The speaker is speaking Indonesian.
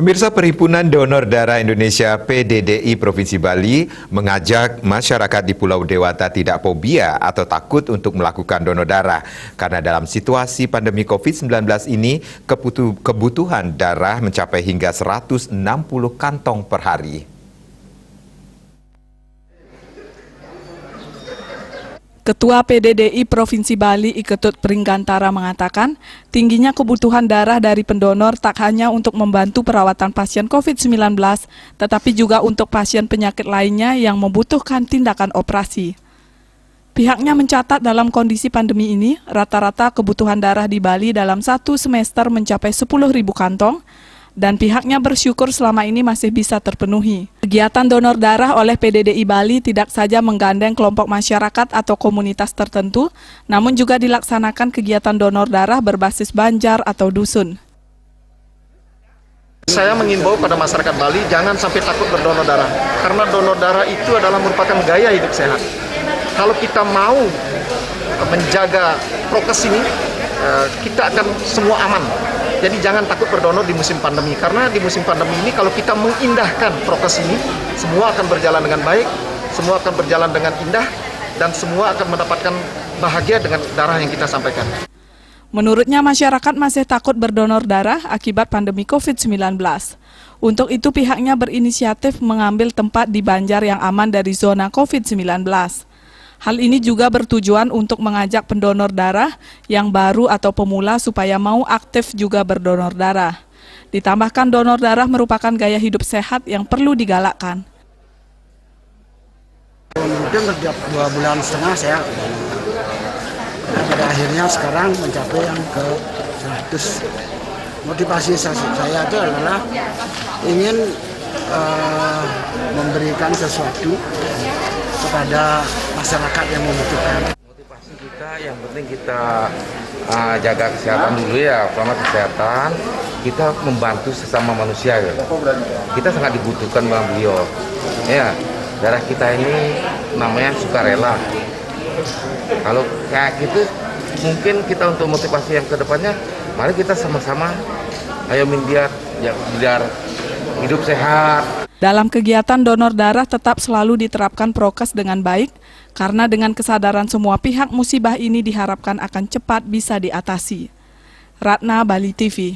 Pemirsa, Perhimpunan Donor Darah Indonesia PDDI Provinsi Bali mengajak masyarakat di Pulau Dewata tidak fobia atau takut untuk melakukan donor darah. Karena dalam situasi pandemi COVID-19 ini, kebutuhan darah mencapai hingga 160 kantong per hari. Ketua PDDI Provinsi Bali Iketut Pringgantara mengatakan, tingginya kebutuhan darah dari pendonor tak hanya untuk membantu perawatan pasien COVID-19, tetapi juga untuk pasien penyakit lainnya yang membutuhkan tindakan operasi. Pihaknya mencatat dalam kondisi pandemi ini, rata-rata kebutuhan darah di Bali dalam satu semester mencapai 10.000 kantong, dan pihaknya bersyukur selama ini masih bisa terpenuhi. Kegiatan donor darah oleh PDDI Bali tidak saja menggandeng kelompok masyarakat atau komunitas tertentu, namun juga dilaksanakan kegiatan donor darah berbasis banjar atau dusun. Saya mengimbau pada masyarakat Bali jangan sampai takut berdonor darah, karena donor darah itu adalah merupakan gaya hidup sehat. Kalau kita mau menjaga prokes ini, kita akan semua aman. Jadi jangan takut berdonor di musim pandemi, karena di musim pandemi ini kalau kita mengindahkan prokes ini, semua akan berjalan dengan baik, semua akan berjalan dengan indah, dan semua akan mendapatkan bahagia dengan darah yang kita sampaikan. Menurutnya masyarakat masih takut berdonor darah akibat pandemi COVID-19. Untuk itu pihaknya berinisiatif mengambil tempat di Banjar yang aman dari zona COVID-19. Hal ini juga bertujuan untuk mengajak pendonor darah yang baru atau pemula supaya mau aktif juga berdonor darah. Ditambahkan donor darah merupakan gaya hidup sehat yang perlu digalakkan. Mungkin setiap 2,5 bulan saya pada akhirnya sekarang mencapai yang ke 100. Motivasi saya itu adalah ingin memberikan sesuatu kepada masyarakat yang membutuhkan. Motivasi kita yang penting kita jaga kesehatan dulu ya, pertama kesehatan, kita membantu sesama manusia ya. Kita sangat dibutuhkan sama beliau. Ya, darah kita ini namanya sukarela. Kalau kayak gitu, mungkin kita untuk motivasi yang kedepannya, mari kita sama-sama ayo biar hidup sehat. Dalam kegiatan donor darah tetap selalu diterapkan prokes dengan baik, karena dengan kesadaran semua pihak musibah ini diharapkan akan cepat bisa diatasi. Ratna, Bali TV.